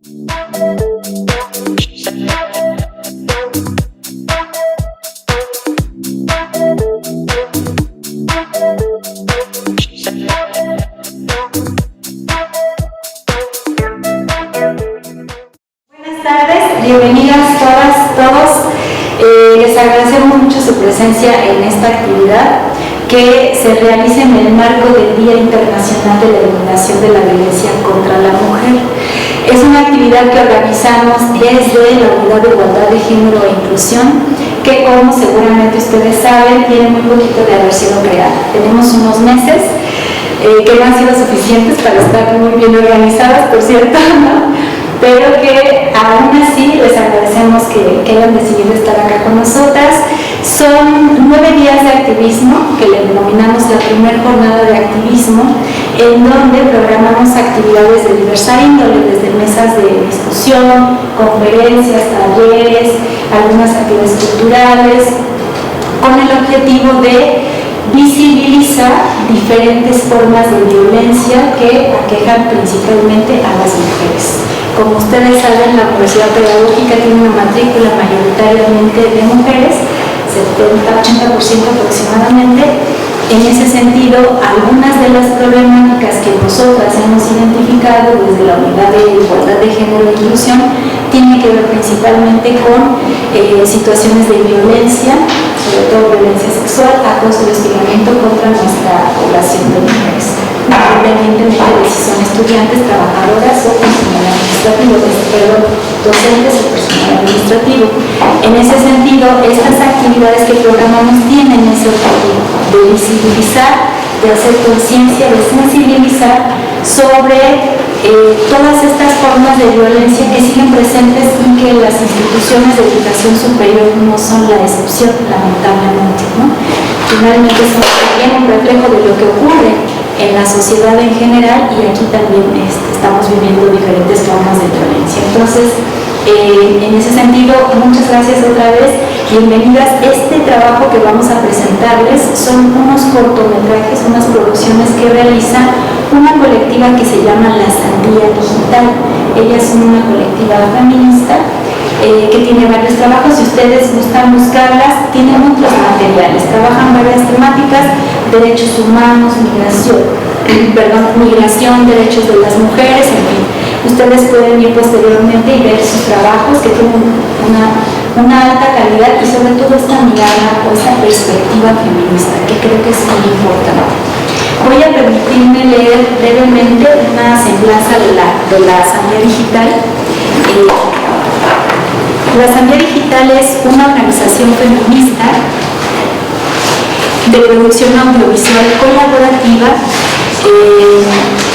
Bienvenidas todas, todos. Les agradecemos mucho su presencia en esta actividad que se realiza en el marco del Día Internacional de la Eliminación de la Violencia contra la Mujer. Es una actividad que organizamos desde la Unidad de Igualdad de Género e Inclusión, que, como seguramente ustedes saben, tiene muy poquito de haber sido creada. Tenemos unos meses que no han sido suficientes para estar muy bien organizadas, por cierto, ¿no? Pero que aún así les agradecemos que hayan decidido estar acá con nosotras. Son 9 días de activismo, que le denominamos la primera jornada de activismo, en donde programamos actividades de diversa índole, desde mesas de discusión, conferencias, talleres, algunas actividades culturales, con el objetivo de visibilizar diferentes formas de violencia que aquejan principalmente a las mujeres. Como ustedes saben, la Universidad Pedagógica tiene una matrícula mayoritariamente de mujeres, 70-80% aproximadamente. En ese sentido, algunas de las problemáticas que nosotras hemos identificado desde la Unidad de Igualdad de Género e Inclusión tienen que ver principalmente con situaciones de violencia, sobre todo violencia sexual, acoso y hostigamiento contra nuestra población de mujeres, independientemente de si son estudiantes, trabajadoras o personal administrativo, docentes o personal administrativo. En ese sentido, estas actividades que programamos tienen ese objetivo de visibilizar, de hacer conciencia, de sensibilizar sobre todas estas formas de violencia que siguen presentes y que las instituciones de educación superior no son la excepción, lamentablemente, ¿no? Finalmente son también un reflejo de lo que ocurre en la sociedad en general, y aquí también estamos viviendo diferentes formas de violencia. Entonces, en ese sentido, muchas gracias otra vez, bienvenidas. Este trabajo que vamos a presentarles son unos cortometrajes, unas producciones que realiza una colectiva que se llama La Sandía Digital. Ellas son una colectiva feminista que tiene varios trabajos. Si ustedes gustan buscarlas, tienen otros materiales, trabajan varias temáticas: derechos humanos, migración, derechos de las mujeres, en fin. Ustedes pueden ir posteriormente y ver sus trabajos, que tienen una alta calidad y sobre todo esta mirada o esta perspectiva feminista, que creo que es muy importante. Voy a permitirme leer brevemente una semblanza de la Asamblea Digital. La Asamblea Digital es una organización feminista de producción audiovisual colaborativa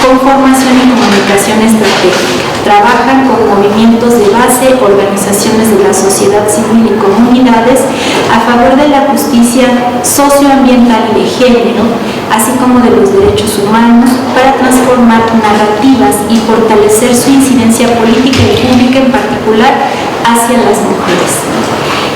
con formación y comunicación estratégica. Trabajan con movimientos de base, organizaciones de la sociedad civil y comunidades a favor de la justicia socioambiental y de género, así como de los derechos humanos, para transformar narrativas y fortalecer su incidencia política y pública, en particular hacia las mujeres.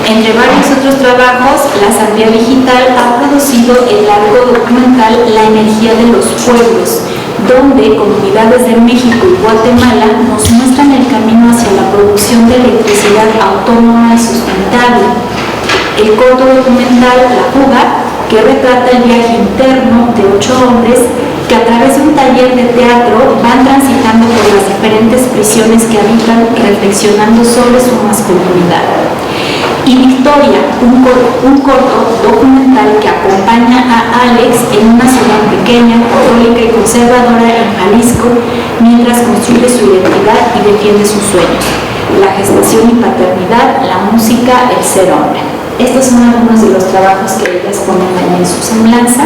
Entre varios otros trabajos, la Asamblea Digital ha producido el largo documental La Energía de los Pueblos, donde comunidades de México y Guatemala nos muestran el camino hacia la producción de electricidad autónoma y sustentable. El corto documental La Fuga, que retrata el viaje interno de 8 hombres que a través de un taller de teatro van transitando por las diferentes prisiones que habitan, reflexionando sobre su masculinidad. Y Victoria, un corto documental que acompaña a Alex en una ciudad pequeña, católica y conservadora en Jalisco, mientras construye su identidad y defiende sus sueños: la gestación y paternidad, la música, el ser hombre. Estos son algunos de los trabajos que ellas ponen en su semblanza.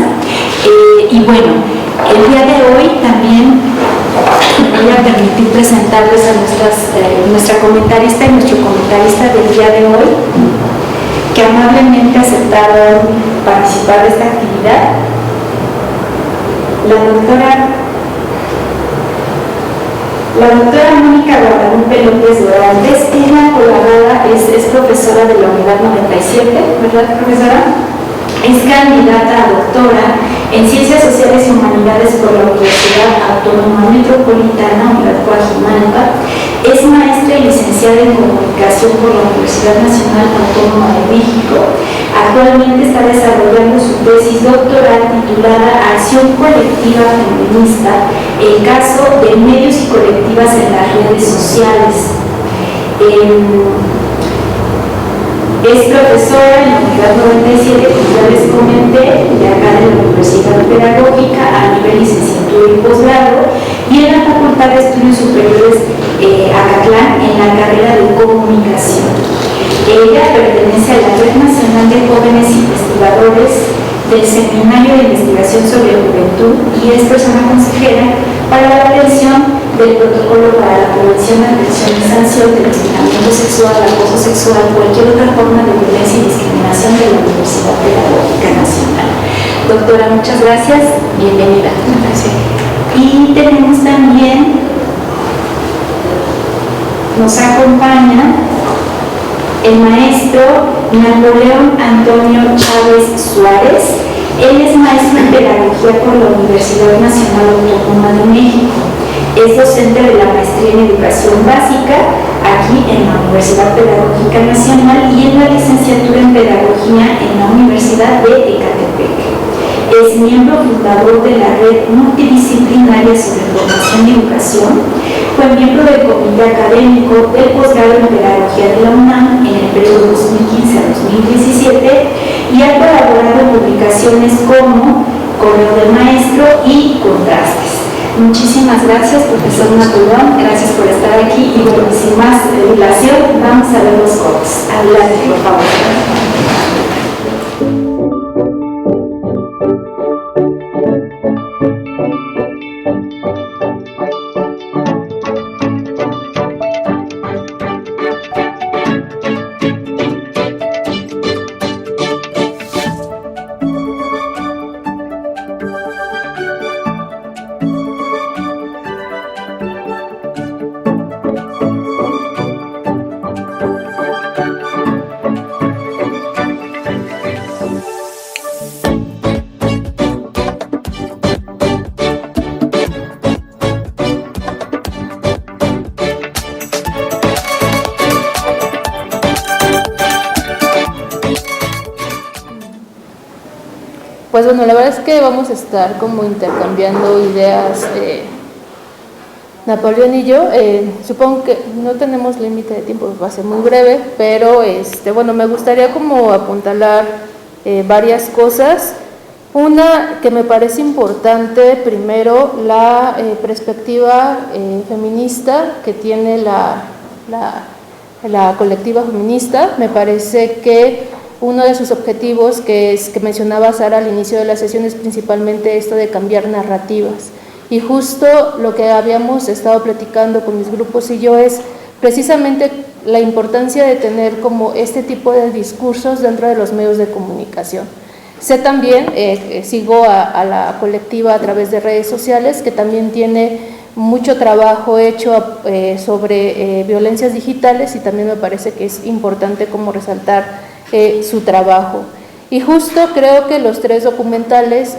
Y bueno, el día de hoy también me voy a permitir presentarles a nuestra comentarista y nuestro comentarista del día de hoy, que amablemente aceptaron participar de esta actividad. La doctora Mónica Guadalupe López Dorantes, es profesora de la Unidad 97, ¿verdad, profesora? Es candidata a doctora en Ciencias Sociales y Humanidades por la Universidad Autónoma Metropolitana, Unidad Coajimalpa. Es maestra y licenciada en Comunicación por la Universidad Nacional Autónoma de México. Actualmente está desarrollando su tesis doctoral titulada Acción Colectiva Feminista, el caso de medios y colectivas en las redes sociales. Es profesora en la Unidad 97, como ya les comenté, de acá de la Universidad Pedagógica a nivel licenciatura y posgrado, y en la Facultad de Estudios Superiores Acatlán en la carrera de Comunicación. Ella pertenece a la Red Nacional de Jóvenes Investigadores del Seminario de Investigación sobre Juventud y es persona consejera para la atención del protocolo para la prevención, atención y sanción del hostigamiento sexual, acoso sexual, cualquier otra forma de violencia y discriminación de la Universidad Pedagógica Nacional. Doctora, muchas gracias, bienvenida. Gracias. Y tenemos también, nos acompaña el maestro Napoleón Antonio Chávez Suárez. Él es maestro en Pedagogía por la Universidad Nacional Autónoma de México. Es docente de la maestría en Educación Básica aquí en la Universidad Pedagógica Nacional y en la licenciatura en Pedagogía en la Universidad de Ecatepec. Es miembro fundador de la Red Multidisciplinaria sobre Formación y Educación. Fue miembro del Comité Académico del Posgrado en Pedagogía de la UNAM en el periodo 2015 a 2017 y ha colaborado en publicaciones como Correo del Maestro y Contrastes. Muchísimas gracias, profesor Napoleón, gracias por estar aquí y bueno, sin más dilación, vamos a ver los cortes. Adelante, por favor. Pues bueno, la verdad es que vamos a estar como intercambiando ideas, Napoleón y yo. Supongo que no tenemos límite de tiempo, va a ser muy breve, pero bueno, me gustaría como apuntalar varias cosas. Una que me parece importante, primero, la perspectiva feminista que tiene la colectiva feminista. Me parece que uno de sus objetivos, que mencionaba Sara al inicio de la sesión, es principalmente esto de cambiar narrativas. Y justo lo que habíamos estado platicando con mis grupos y yo es precisamente la importancia de tener como este tipo de discursos dentro de los medios de comunicación. Sé también, sigo a la colectiva a través de redes sociales, que también tiene mucho trabajo hecho sobre violencias digitales y también me parece que es importante como resaltar su trabajo. Y justo creo que los tres documentales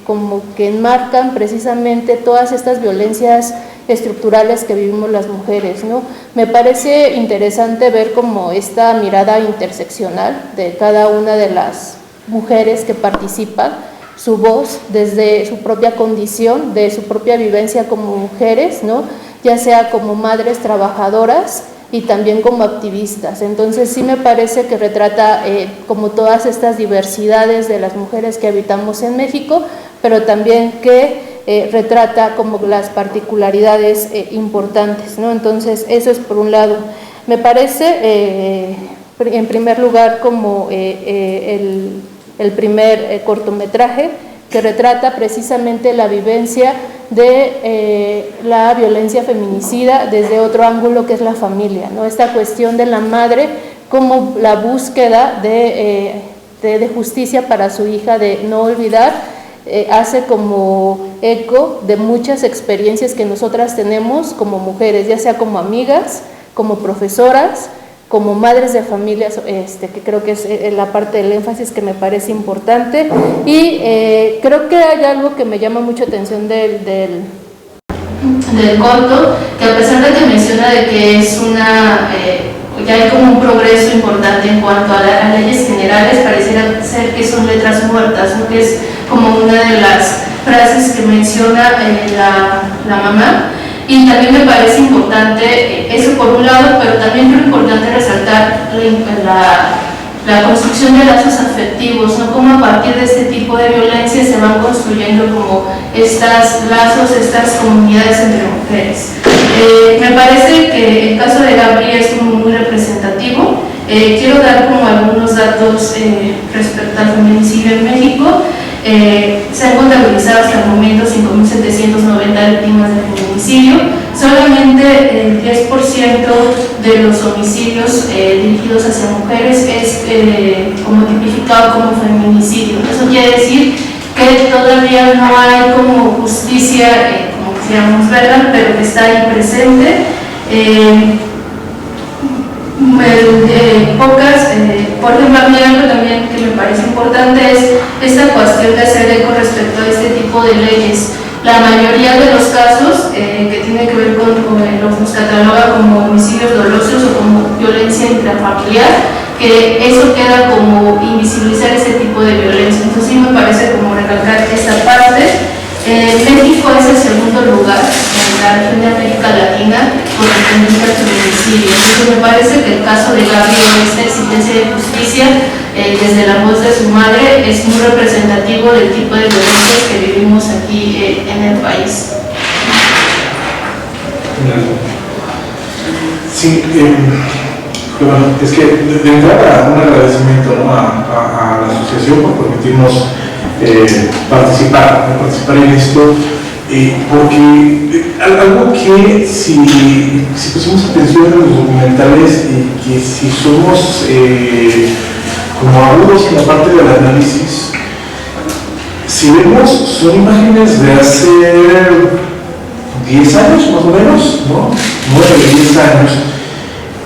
como que enmarcan precisamente todas estas violencias estructurales que vivimos las mujeres, ¿no? Me parece interesante ver como esta mirada interseccional de cada una de las mujeres que participan, su voz desde su propia condición, de su propia vivencia como mujeres, ¿no? Ya sea como madres trabajadoras y también como activistas. Entonces sí me parece que retrata como todas estas diversidades de las mujeres que habitamos en México, pero también que retrata como las particularidades importantes, ¿no? Entonces eso es por un lado. Me parece en primer lugar como el primer cortometraje que retrata precisamente la vivencia de la violencia feminicida desde otro ángulo que es la familia, ¿no? Esta cuestión de la madre como la búsqueda de justicia para su hija, de no olvidar, hace como eco de muchas experiencias que nosotras tenemos como mujeres, ya sea como amigas, como profesoras, como madres de familias, que creo que es la parte del énfasis que me parece importante. Y creo que hay algo que me llama mucho atención del del corto, que a pesar de que menciona de que es ya hay como un progreso importante en cuanto a leyes generales, pareciera ser que son letras muertas, ¿no? Que es como una de las frases que menciona la mamá. Y también me parece importante eso por un lado, pero también creo importante resaltar la construcción de lazos afectivos, ¿no? Cómo a partir de este tipo de violencia se van construyendo como estos lazos, estas comunidades entre mujeres. Me parece que el caso de Gabriel es muy representativo. Quiero dar como algunos datos respecto al feminicidio en México. Se han contabilizado hasta el momento 5.790 víctimas de feminicidio. Solamente el 10% de los homicidios dirigidos hacia mujeres es como tipificado como feminicidio. Eso quiere decir que todavía no hay como justicia, como quisiéramos verla, pero que está ahí presente. Por ejemplo, a mí algo también que me parece importante es esta cuestión de hacer eco respecto a este tipo de leyes. La mayoría de los casos que tienen que ver con los cataloga como homicidios dolosos o como violencia intrafamiliar, que eso queda como invisibilizar ese tipo de violencia. Entonces sí me parece como recalcar esta parte. México es el segundo lugar en la región de América Latina con referencia al feminicidio. Entonces me parece que el caso de Gabriel, esta exigencia de justicia desde la voz de su madre, es muy representativo del tipo de violencias que vivimos aquí en el país. Sí, bueno, es que de entrada un agradecimiento, ¿no? a la asociación por permitirnos participar en esto, porque algo que si pusimos atención en los documentales y que si somos como agudos en la parte del análisis, si vemos son imágenes de hace 10 años más o menos, ¿no? 9-10 años,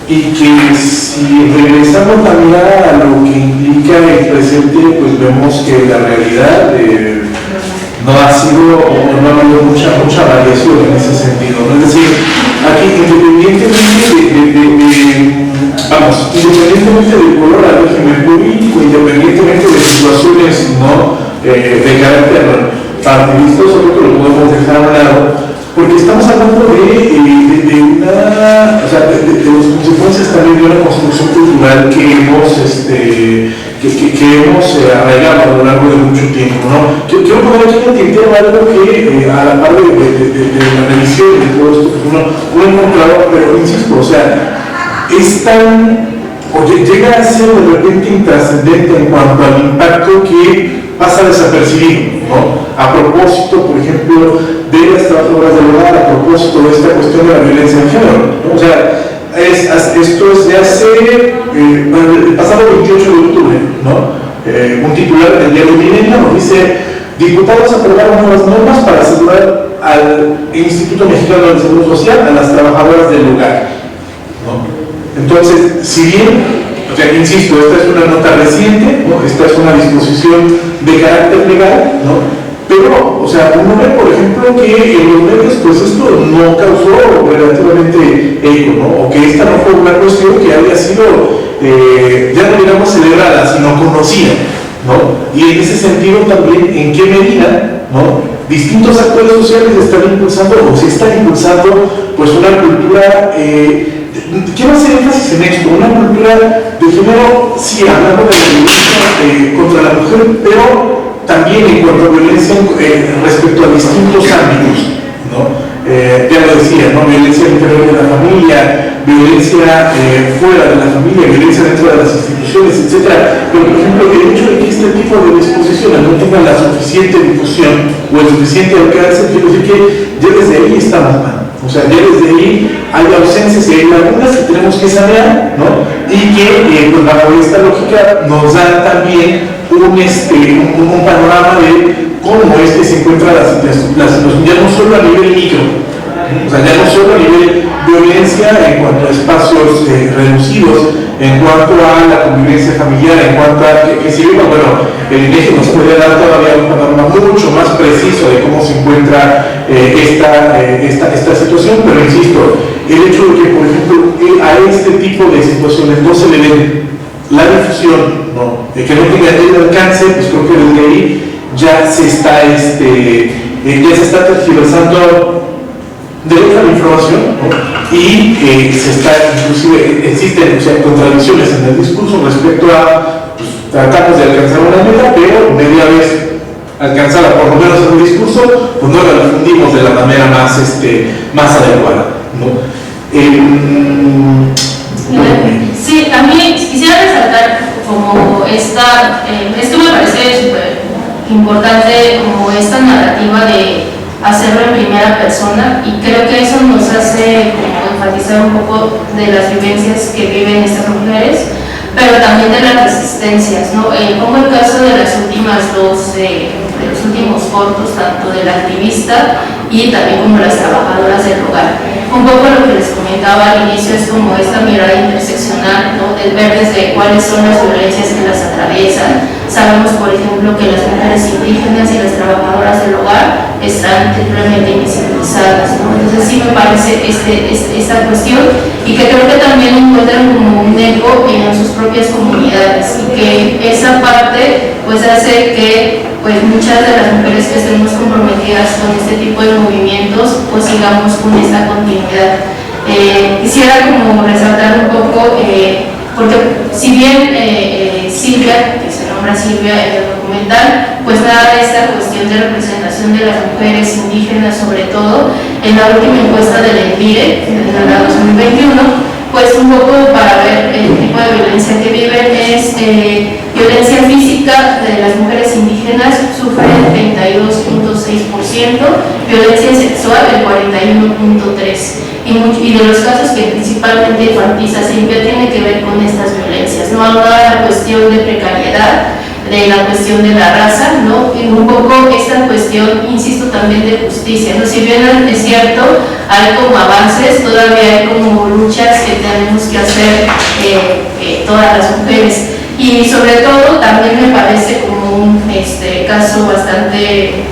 y que si regresamos también a lo que implica el presente, pues vemos que la realidad no ha sido o no ha habido mucha variación en ese sentido, ¿no? Es decir, aquí independientemente independientemente del color al régimen político, independientemente de situaciones, ¿no? De carácter partidista, solo que lo podemos dejar a un lado, porque estamos hablando de las consecuencias también de una construcción cultural que hemos arraigado a lo largo de mucho tiempo, ¿no? Quiero poner aquí en el tintero algo que a la par de la revisión y de todo esto que uno ha encontrado, pero insisto, o sea, es tan, llega a ser de repente intrascendente en cuanto al impacto que pasa desapercibido, ¿no? A propósito, por ejemplo, de las trabajadoras del hogar, a propósito de esta cuestión de la violencia de género, ¿no? O sea, esto es de hace el pasado 28 de octubre, ¿no? Un titular del diario Milenio nos dice: diputados aprobaron nuevas normas para asegurar al Instituto Mexicano del Seguro Social a las trabajadoras del hogar, ¿no? Entonces, si bien, o sea, insisto, esta es una nota reciente, ¿no? Esta es una disposición de carácter legal, ¿no? Pero, o sea, uno ve, por ejemplo, que en los medios, pues esto no causó relativamente eco, ¿no? O que esta no fue una cuestión que había sido, ya no digamos celebrada, sino conocida, ¿no? Y en ese sentido también, ¿en qué medida, ¿no? Distintos actores sociales están impulsando, o se están impulsando, pues una cultura, quiero hacer énfasis en esto, una cultura de género, sí, hablando de la violencia contra la mujer, pero también en cuanto a violencia respecto a distintos ámbitos, ¿no? Ya lo decía, ¿no? Violencia interior de la familia, violencia fuera de la familia, violencia dentro de las instituciones, etc. Pero, por ejemplo, el hecho de que este tipo de disposiciones no tengan la suficiente difusión o el suficiente alcance, quiero decir que ya desde ahí estamos mal. O sea, ya desde ahí hay ausencias y hay lagunas que tenemos que sanear, ¿no? Y que, pues, bajo esta lógica nos dan también un panorama de cómo es que se encuentra la situación, ya no solo a nivel micro, O sea, ya no solo a nivel violencia en cuanto a espacios reducidos, en cuanto a la convivencia familiar, en cuanto a que si bien, bueno, el INEGI nos puede dar todavía un panorama mucho más preciso de cómo se encuentra esta situación, pero insisto, el hecho de que, por ejemplo, a este tipo de situaciones no se le dé la difusión, ¿no? Que no tenga el alcance, pues creo que desde ahí ya se está tergiversando derecho a la información, ¿no? Y se está, inclusive existen, o sea, contradicciones en el discurso respecto a, pues, tratamos de alcanzar una meta, pero media vez alcanzada por lo menos en el discurso, pues no la difundimos de la manera más adecuada, ¿no? Sí, a mí quisiera resaltar como esto me parece súper importante, como esta narrativa de hacerlo en primera persona, y creo que eso nos hace como enfatizar un poco de las vivencias que viven estas mujeres, pero también de las resistencias, ¿no? Como el caso de las últimas dos, de los últimos cortos, tanto del activista y también como las trabajadoras del hogar. Un poco lo que les comentaba al inicio es como esta mirada interseccional, ¿no? El ver desde cuáles son las violencias que las atraviesan. Sabemos, por ejemplo, que las mujeres indígenas y las trabajadoras del hogar están terriblemente invisibilizadas, ¿no? Entonces sí me parece esta cuestión, y que creo que también encuentran como un eco en sus propias comunidades, y que esa parte pues hace que pues muchas de las mujeres que estemos comprometidas con este tipo de movimientos pues sigamos con esta continuidad. Quisiera como resaltar un poco, porque si bien Silvia, que se nombra Silvia en el documental, pues da esta cuestión de representación de las mujeres indígenas, sobre todo en la última encuesta del ENVIRE, de la 2021, pues un poco para ver el tipo de violencia que viven es violencia física de las mujeres indígenas sufren 32.6%, violencia sexual el 41.3%, y de los casos que principalmente enfatiza Silvia tiene que ver con estas violencias, no habla de la cuestión de precariedad, de la cuestión de la raza, ¿no? Y un poco esta cuestión, insisto, también de justicia, ¿no? Si bien es cierto, hay como avances, todavía hay como luchas que tenemos que hacer todas las mujeres, y sobre todo también me parece como un caso bastante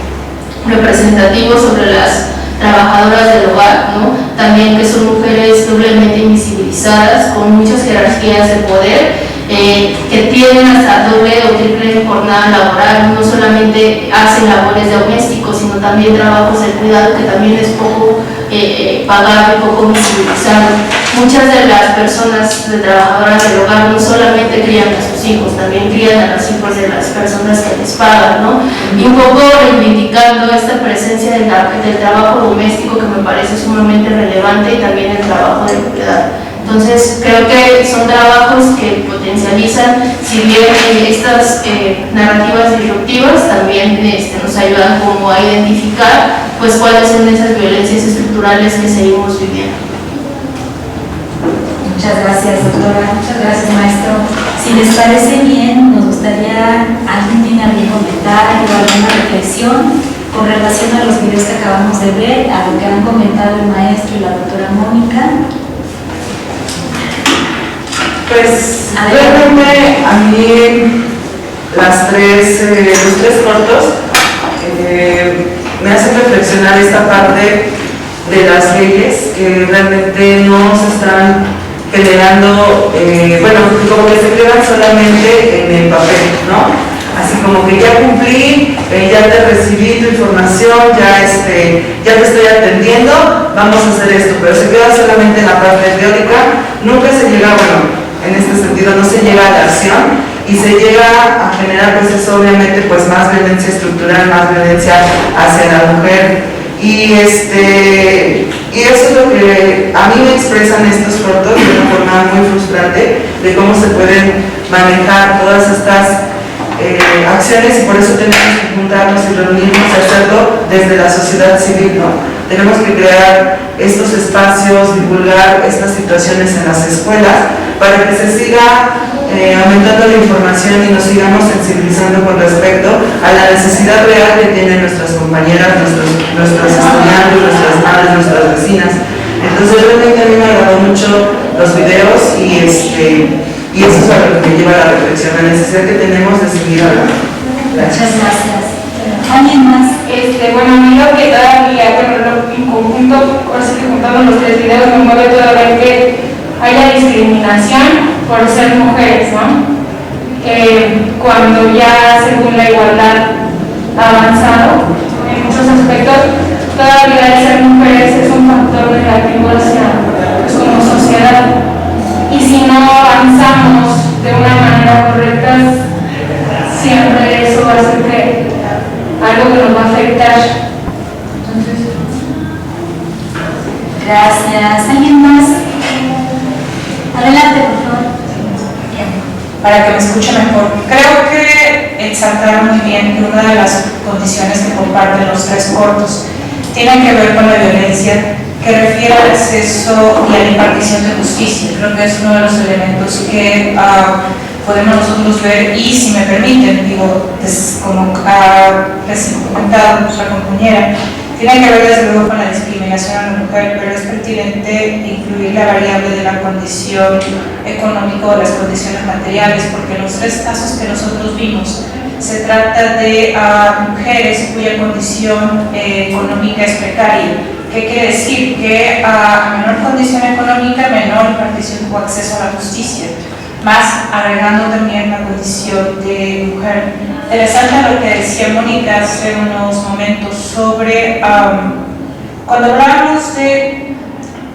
representativo sobre las trabajadoras del hogar, ¿no? También que son mujeres doblemente invisibilizadas, con muchas jerarquías de poder, que tienen hasta doble o triple jornada laboral, no solamente hacen labores domésticos, sino también trabajos de cuidado, que también es poco pagado y poco visibilizado. Muchas de las personas trabajadoras del hogar no solamente crían a sus hijos, también crían a los hijos de las personas que les pagan, ¿no? Y un poco reivindicando esta presencia del trabajo doméstico, que me parece sumamente relevante, y también el trabajo de cuidado. Entonces, creo que son trabajos que potencializan, si bien estas narrativas disruptivas también nos ayudan como a identificar pues cuáles son esas violencias estructurales que seguimos viviendo. Muchas gracias, doctora. Muchas gracias, maestro. Si les parece bien, nos gustaría, ¿alguien tiene algún comentario o alguna reflexión con relación a los videos que acabamos de ver, a lo que han comentado el maestro y la doctora Mónica? Pues realmente a mí los tres cortos me hacen reflexionar esta parte de las leyes que realmente no se están generando, como que se quedan solamente en el papel, ¿no? Así como que ya cumplí, ya te recibí tu información, ya te estoy atendiendo, vamos a hacer esto, pero se queda solamente en la parte teórica, nunca se llega, en este sentido no se llega a la acción, y se llega a generar pues eso, obviamente pues más violencia estructural, más violencia hacia la mujer, y eso es lo que a mí me expresan estos cortos de una forma muy frustrante de cómo se pueden manejar todas estas acciones, y por eso tenemos que juntarnos y reunirnos y hacerlo desde la sociedad civil, ¿no? Tenemos que crear estos espacios, divulgar estas situaciones en las escuelas, para que se siga aumentando la información y nos sigamos sensibilizando con respecto a la necesidad real que tienen nuestras compañeras, nuestros estudiantes, nuestras madres, nuestras vecinas. Entonces realmente a mí me agradó mucho los videos y eso es a lo que me lleva a la reflexión, la necesidad que tenemos de seguir hablando. Muchas gracias. ¿Alguien más? Bueno, a mí lo que todavía, en conjunto, ahora sí que juntando los tres videos, me mueve todavía que haya discriminación por ser mujeres, ¿no? Cuando ya según la igualdad ha avanzado en muchos aspectos, todavía el ser mujeres es un factor negativo como sociedad. Y si no avanzamos de una manera correcta, siempre eso va a ser algo que nos va a afectar. Entonces, gracias. ¿Alguien más? Adelante, por favor. Para que me escuche mejor. Creo que exaltaron muy bien que una de las condiciones que comparten los tres cortos tiene que ver con la violencia que refiere al acceso y a la impartición de justicia. Creo que es uno de los elementos que podemos nosotros ver y, si me permiten, digo, como ha comentado nuestra compañera, tiene que ver desde luego con la discriminación a la mujer, pero es pertinente incluir la variable de la condición económica o las condiciones materiales, porque en los tres casos que nosotros vimos se trata de mujeres cuya condición económica es precaria. ¿Qué quiere decir? Que a menor condición económica, menor impartición o acceso a la justicia, más agregando también la condición de mujer. Interesante lo que decía Mónica hace unos momentos sobre cuando hablábamos de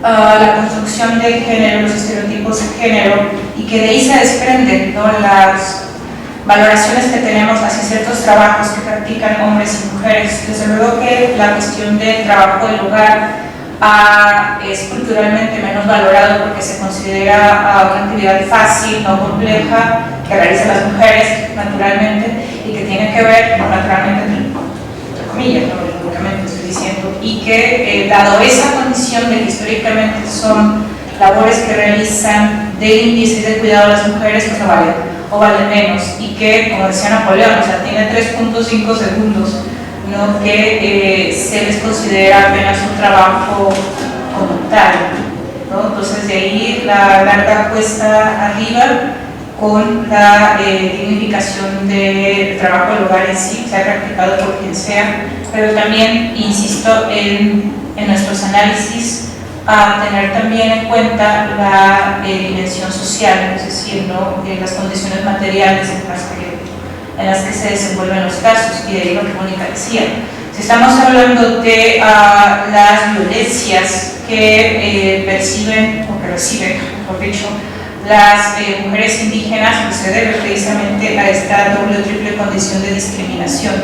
la construcción de género, los estereotipos de género, y que de ahí se desprenden, ¿no?, las valoraciones que tenemos hacia ciertos trabajos que practican hombres y mujeres. Desde luego que la cuestión del trabajo del hogar es culturalmente menos valorado porque se considera una actividad fácil, no compleja, que realizan las mujeres naturalmente y que tiene que ver, no naturalmente, entre comillas, no lógicamente estoy diciendo, y que dado esa condición de que históricamente son labores que realizan de índice de cuidado a las mujeres, pues no valen o valen menos, y que, como decía Napoleón, o sea, tiene 3.5 segundos, ¿no?, que se les considera apenas un trabajo como tal, ¿no? Entonces de ahí la larga cuesta arriba con la dignificación del trabajo del hogar en sí, sea practicado por quien sea, pero también, insisto, en nuestros análisis a tener también en cuenta la dimensión social, es decir, ¿no?, las condiciones materiales en las que se desenvuelven los casos, y de ahí lo que Mónica decía. Si estamos hablando de las violencias que perciben, o que reciben, mejor dicho, las mujeres indígenas, pues se debe precisamente a esta doble o triple condición de discriminación,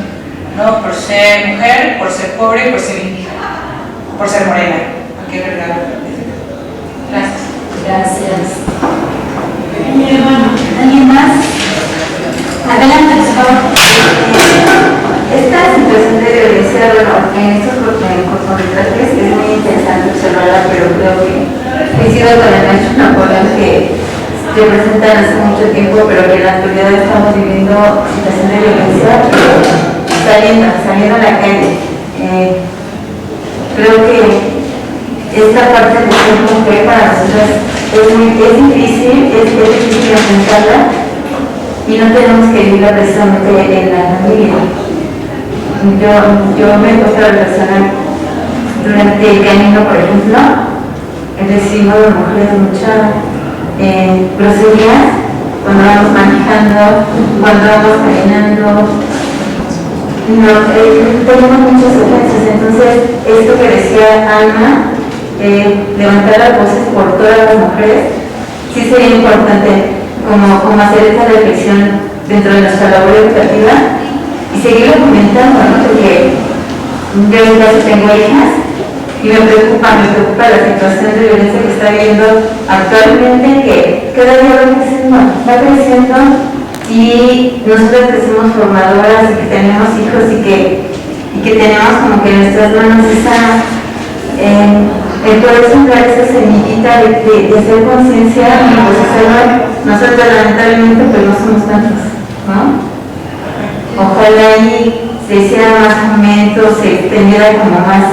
¿no?, por ser mujer, por ser pobre, por ser indígena, por ser morena. Qué verdad. Gracias. Gracias. ¿Alguien más? Adelante, por favor. Esta situación de violencia, bueno, en estos cortometrajes es muy interesante observarla, pero creo que coincido con el maestro Napoleón que presentan hace mucho tiempo, pero que en la actualidad estamos viviendo situación de violencia saliendo a la calle. Creo que esta parte de ser mujer para nosotros es difícil enfrentarla, y no tenemos que vivirla precisamente en la familia. Yo me he puesto a reflexionar durante el camino, por ejemplo, recibo de mujeres muchas groserías cuando vamos manejando, cuando vamos caminando. Tenemos muchas ofensas. Entonces, esto que decía Alma, levantar las voces por todas las mujeres, sí sería importante como hacer esta reflexión dentro de nuestra labor educativa y seguirlo comentando, ¿no? Porque yo en caso tengo hijas y me preocupa la situación de violencia que está viviendo actualmente, que cada día va creciendo, y nosotros que somos formadoras y que tenemos hijos y que tenemos como que en nuestras manos Entonces, sembrar esa semillita de hacer conciencia, pues hacerlo, nosotros lamentablemente pues no somos tantos, ¿no? Ojalá ahí se hiciera más momentos, se extendiera como más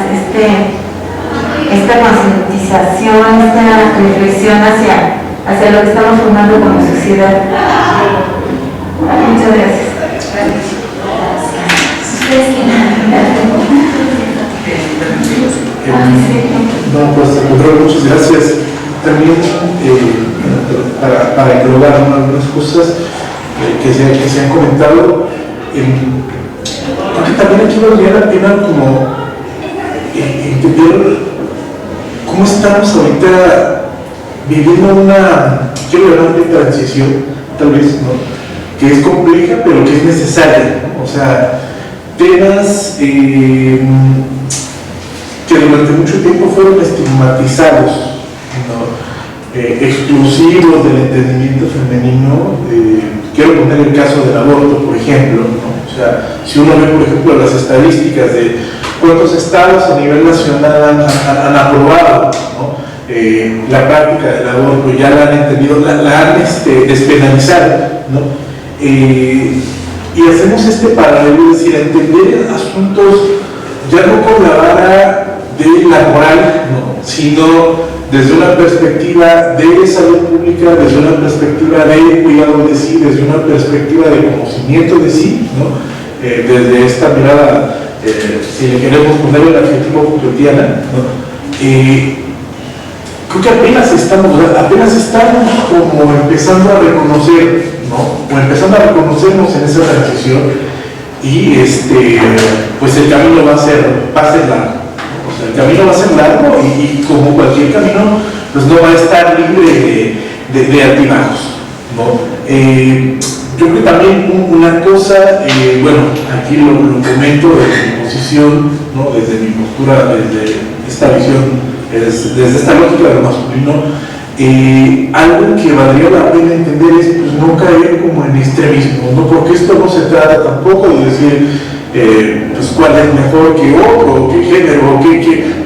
esta concientización, esta reflexión hacia lo que estamos formando como sociedad. Muchas gracias. No, pues al contrario, muchas gracias. También para englobar algunas cosas que se han comentado, porque también aquí valdría la pena como entender cómo estamos ahorita viviendo una, quiero hablar de transición, tal vez, ¿no? Que es compleja, pero que es necesaria, ¿no? O sea, temas que durante mucho tiempo fueron estigmatizados, ¿no? Exclusivos del entendimiento femenino. Quiero poner el caso del aborto, por ejemplo, ¿no? O sea, si uno ve, por ejemplo, las estadísticas de cuántos estados a nivel nacional han aprobado, ¿no? La práctica del aborto, ya la han entendido, la han despenalizado, ¿no? Y hacemos este paralelo, es decir, entender asuntos ya no con la vara de la moral, ¿no? Sino desde una perspectiva de salud pública, desde una perspectiva de cuidado de sí, desde una perspectiva de conocimiento de sí, ¿no? Desde esta mirada, si le queremos poner el adjetivo Foucaultiana, ¿no? Creo que apenas estamos como empezando a reconocer, ¿no? O empezando a reconocernos en esa transición, y pues el camino va a ser largo. O sea, el camino va a ser largo y como cualquier camino, pues no va a estar libre de altibajos, ¿no? Yo creo que también una cosa, bueno, aquí lo comento desde mi posición, ¿no? Desde mi postura, desde esta visión, desde esta lógica de lo masculino, algo que valdría la pena entender es pues no caer como en extremismo, ¿no? Porque esto no se trata tampoco de decir pues cuál es mejor que otro, qué género,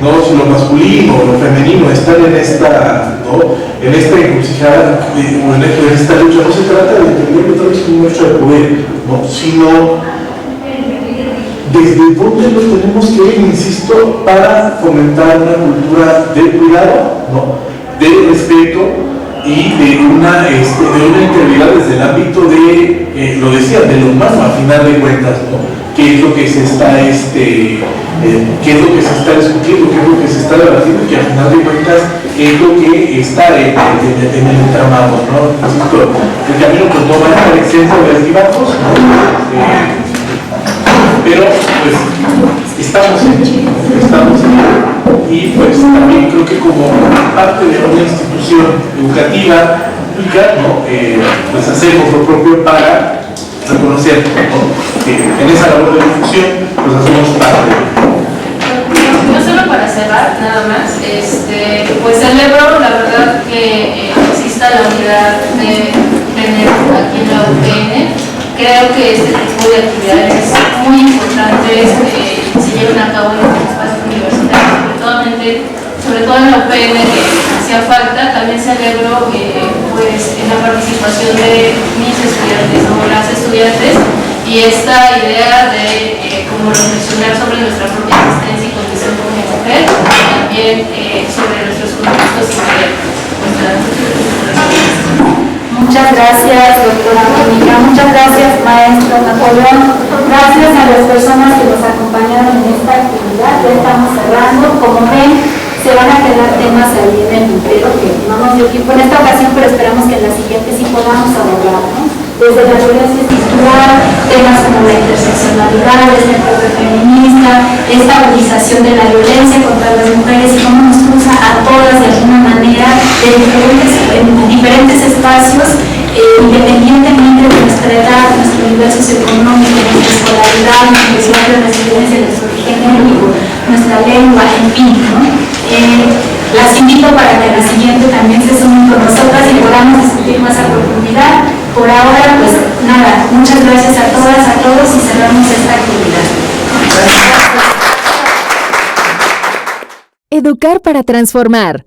no, si lo masculino o lo femenino están en esta, ¿no? En esta encrucijada o en esta lucha. No se trata de entenderlo tal vez como un hecho de poder, ¿no? Sino desde dónde lo tenemos que ir, insisto, para fomentar una cultura de cuidado, ¿no? De respeto y de una integridad desde el ámbito de, lo decía, de lo humano a final de cuentas, ¿no? ¿Qué es lo que se está qué es lo que se está discutiendo, qué es lo que se está debatiendo, que a final de cuentas es lo que está en el entramado, ¿no? El camino pues no va a estar exento de altibajos, ¿no? Pero pues estamos en ello, y pues también creo que como parte de una institución educativa pública, ¿no? Pues hacemos lo propio para reconocer, ¿no? Que en esa labor de difusión pues hacemos parte de ello. No solo para cerrar, nada más, pues celebro la verdad que exista la unidad de género aquí en la UPN. Creo que este tipo de actividades muy importantes se llevan a cabo en los espacios universitarios, sobre todo en la UPN, que hacía falta. También celebro pues, en la participación de mis estudiantes o las estudiantes, y esta idea de, como reflexionar sobre nuestra propia existencia y condición como mujer, también sobre nuestros contextos inmediatos. Muchas gracias, doctora Mónica. Muchas gracias, maestro Napoleón. Gracias a las personas que nos acompañaron en esta actividad. Ya estamos cerrando. Como ven, se van a quedar temas ahí en el tintero que no nos dio tiempo en esta ocasión, pero esperamos que en la siguiente sí podamos abordar, ¿no? Desde la violencia estructural, temas como la interseccionalidad, desde el enfoque feminista, esta agudización de la violencia contra las mujeres y cómo nos cruza a todas de alguna manera en diferentes espacios, independientemente de nuestra edad, nuestro nivel socioeconómico, nuestra escolaridad, nuestra visión de residencia, nuestro origen étnico, nuestra lengua, en fin, ¿no? Las invito para que la siguiente también se sumen con nosotras y podamos discutir más a profundidad. Por ahora, pues nada, muchas gracias a todas, a todos, y cerramos esta actividad. Educar para transformar.